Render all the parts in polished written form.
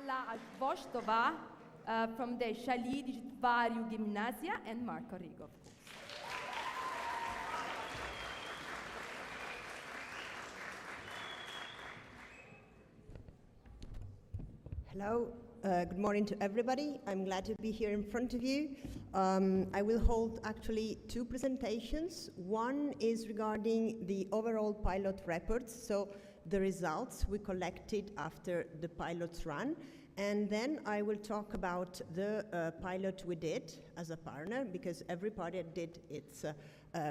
Alla Vostova from the Shali Variu Gymnasia and Marco Rigo, of course. Hello, good morning to everybody. I'm glad to be here in front of you. I will hold actually two presentations. One is regarding the overall pilot reports, so the results we collected after the pilot's run. And then I will talk about the pilot we did as a partner, because every party did its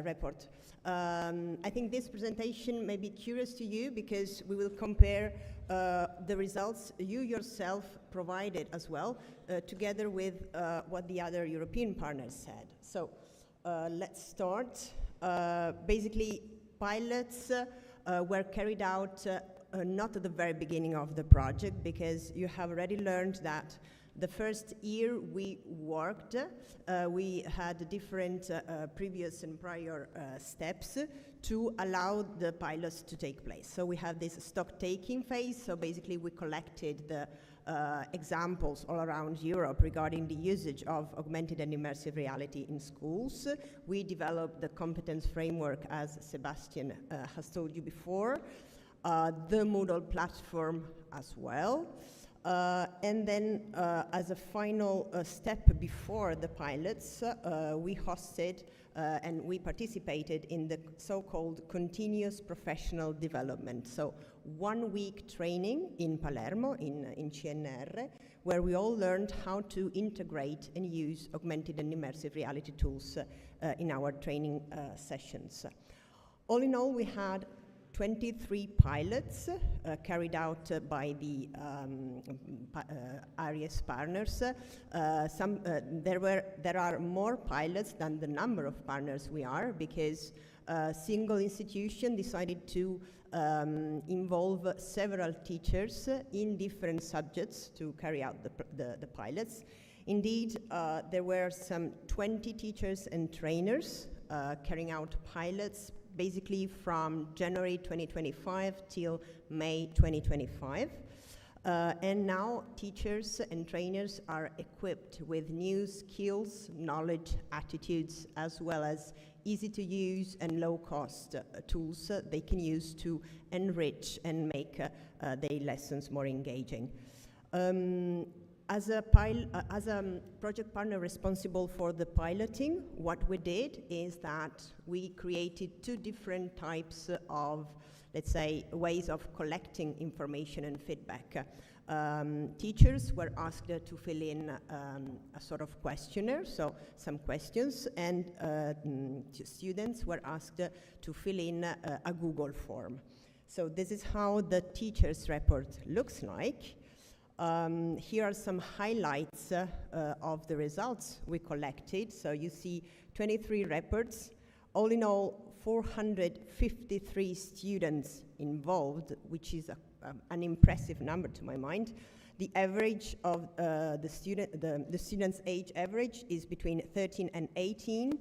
report. I think this presentation may be curious to you because we will compare the results you yourself provided as well, together with what the other European partners said. So let's start. Basically, pilots were carried out not at the very beginning of the project, because you have already learned that the first year we worked, we had different previous and prior steps to allow the pilots to take place. So we have this stock-taking phase, so basically we collected the examples all around Europe regarding the usage of augmented and immersive reality in schools. We developed the competence framework, as Sebastian has told you before, the Moodle platform as well. And then as a final step before the pilots, we hosted and we participated in the so-called continuous professional development. So 1 week training in Palermo, in CNR, where we all learned how to integrate and use augmented and immersive reality tools in our training sessions. All in all, we had 23 pilots carried out by the ARIES partners. There are more pilots than the number of partners we are, because a single institution decided to involve several teachers in different subjects to carry out the pilots. Indeed, there were some 20 teachers and trainers carrying out pilots, basically from January 2025 till May 2025. And now teachers and trainers are equipped with new skills, knowledge, attitudes, as well as easy to use and low cost tools they can use to enrich and make their lessons more engaging. As a project partner responsible for the piloting, what we did is that we created two different types of, let's say, ways of collecting information and feedback. Teachers were asked to fill in a sort of questionnaire, so some questions, and students were asked to fill in a Google form. So this is how the teacher's report looks like. Here are some highlights of the results we collected. So you see 23 reports, all in all 453 students involved, which is an impressive number to my mind. The average of the students' age average is between 13 and 18,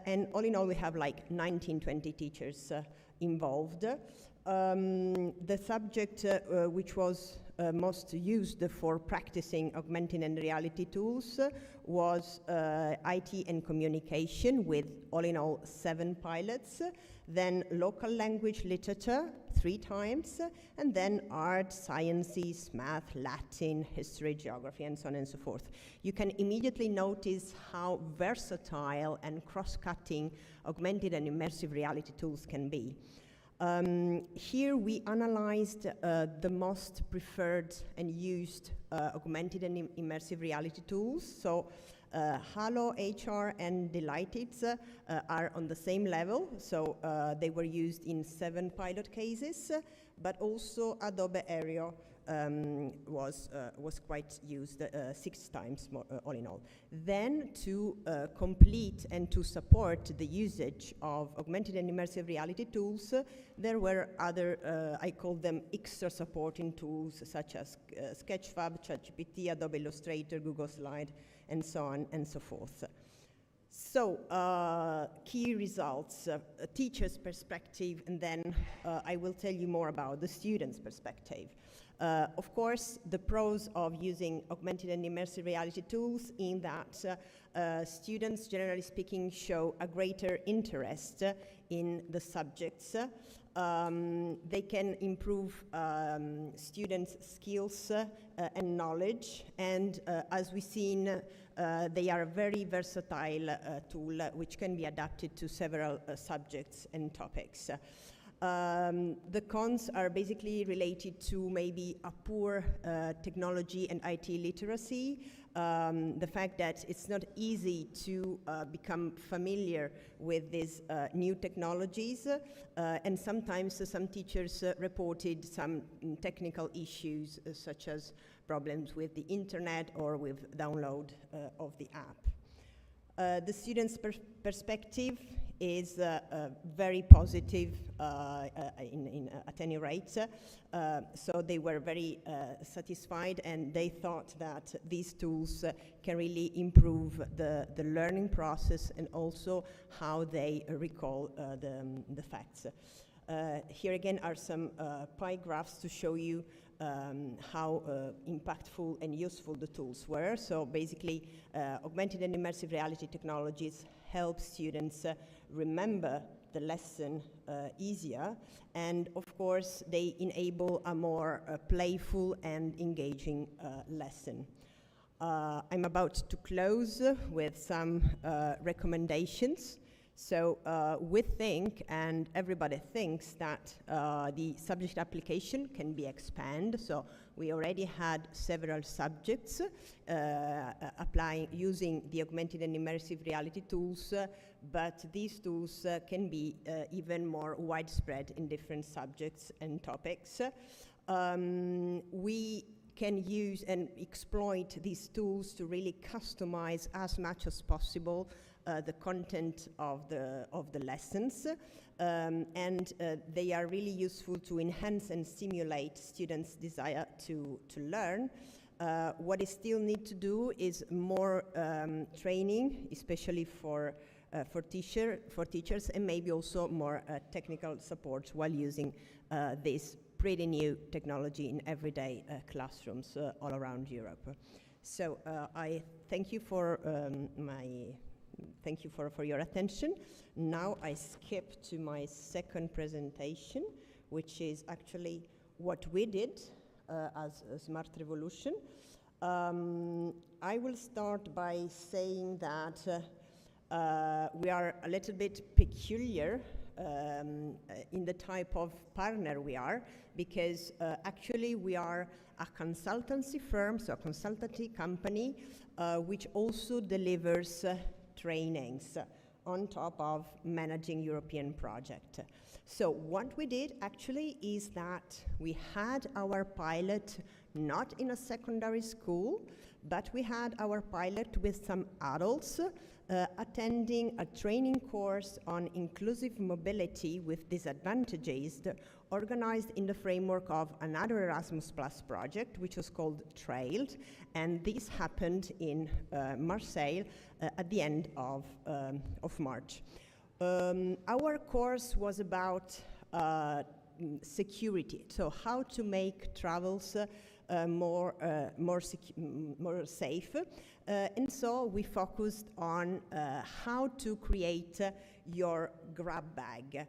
and all in all we have like 19-20 teachers involved. The subject which was most used for practicing augmented and reality tools was IT and communication, with all in all 7 pilots, then local language literature 3 times, and then art, sciences, math, Latin, history, geography, and so on and so forth. You can immediately notice how versatile and cross-cutting augmented and immersive reality tools can be. Here we analyzed the most preferred and used augmented and immersive reality tools. So Halo, HR, and Delighted are on the same level. So they were used in 7 pilot cases, but also Adobe Aero was quite used 6 times more, all in all. Then to complete and to support the usage of augmented and immersive reality tools, there were other, I call them extra supporting tools, such as Sketchfab, ChatGPT, Adobe Illustrator, Google Slide, and so on and so forth. So, key results, a teacher's perspective, and then I will tell you more about the student's perspective. Of course, the pros of using augmented and immersive reality tools in that students, generally speaking, show a greater interest in the subjects. They can improve students' skills and knowledge, and as we've seen, they are a very versatile tool which can be adapted to several subjects and topics. The cons are basically related to maybe a poor technology and IT literacy, the fact that it's not easy to become familiar with these new technologies, and sometimes some teachers reported some technical issues such as problems with the internet or with download of the app. The students' perspective is very positive at any rate. So they were very satisfied, and they thought that these tools can really improve the learning process and also how they recall the facts. Here again are some pie graphs to show you how impactful and useful the tools were. So basically, augmented and immersive reality technologies help students remember the lesson easier, and of course they enable a more playful and engaging lesson. I'm about to close with some recommendations. So we think, and everybody thinks, that the subject application can be expanded. So we already had several subjects using the augmented and immersive reality tools, but these tools can be even more widespread in different subjects and topics. We can use and exploit these tools to really customize as much as possible the content of the lessons, and they are really useful to enhance and stimulate students' desire to learn. What they still need to do is more training, especially for teachers, and maybe also more technical support while using this pretty new technology in everyday classrooms all around Europe. So I thank you for for your attention. Now I skip to my second presentation, which is actually what we did as Smart Revolution. I will start by saying that we are a little bit peculiar in the type of partner we are, because actually we are a consultancy firm, so a consultancy company, which also delivers trainings on top of managing European project. So what we did actually is that we had our pilot not in a secondary school, but we had our pilot with some adults attending a training course on inclusive mobility with disadvantages, organized in the framework of another Erasmus Plus project, which was called TRAILed, and this happened in Marseille at the end of March. Our course was about security, so how to make travels more safe, and so we focused on how to create your grab bag.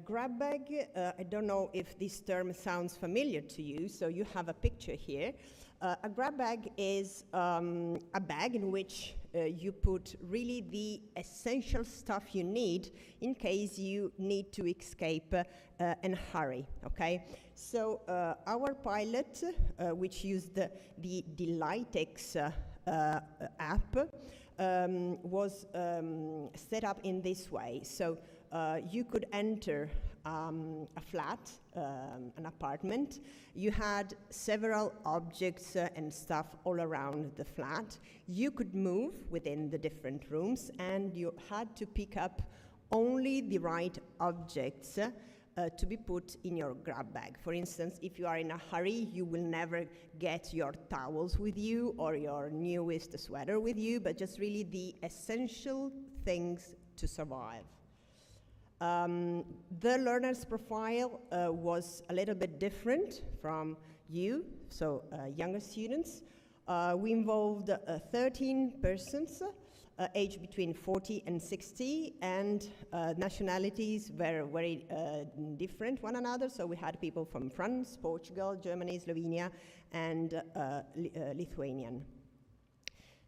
Grab bag, I don't know if this term sounds familiar to you, so you have a picture here. A grab bag is a bag in which you put really the essential stuff you need in case you need to escape and hurry, okay? So our pilot, which used the Delitex app, was set up in this way. So you could enter a flat, an apartment. You had several objects and stuff all around the flat. You could move within the different rooms, and you had to pick up only the right objects to be put in your grab bag. For instance, if you are in a hurry, you will never get your towels with you or your newest sweater with you, but just really the essential things to survive. The learner's profile was a little bit different from you, so younger students. We involved 13 persons, aged between 40 and 60, and nationalities were very different one another. So we had people from France, Portugal, Germany, Slovenia, and Lithuanian.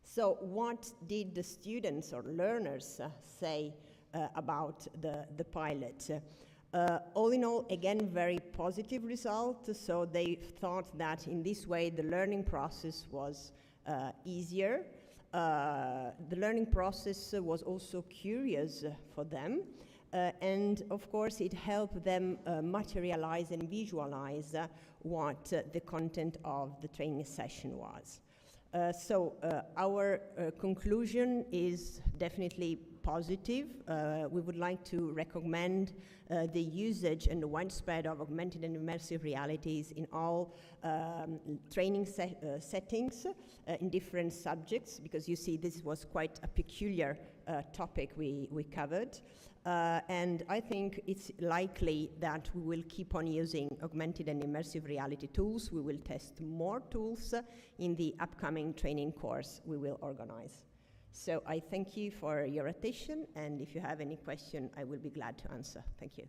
So what did the students or learners say about the pilot? All in all, again, very positive result. So they thought that in this way the learning process was easier. The learning process was also curious for them. And of course, it helped them materialize and visualize what the content of the training session was. So our conclusion is definitely positive. We would like to recommend the usage and the widespread of augmented and immersive realities in all training settings in different subjects, because you see this was quite a peculiar topic we covered. And I think it's likely that we will keep on using augmented and immersive reality tools. We will test more tools in the upcoming training course we will organize. So I thank you for your attention, and if you have any question, I will be glad to answer. Thank you.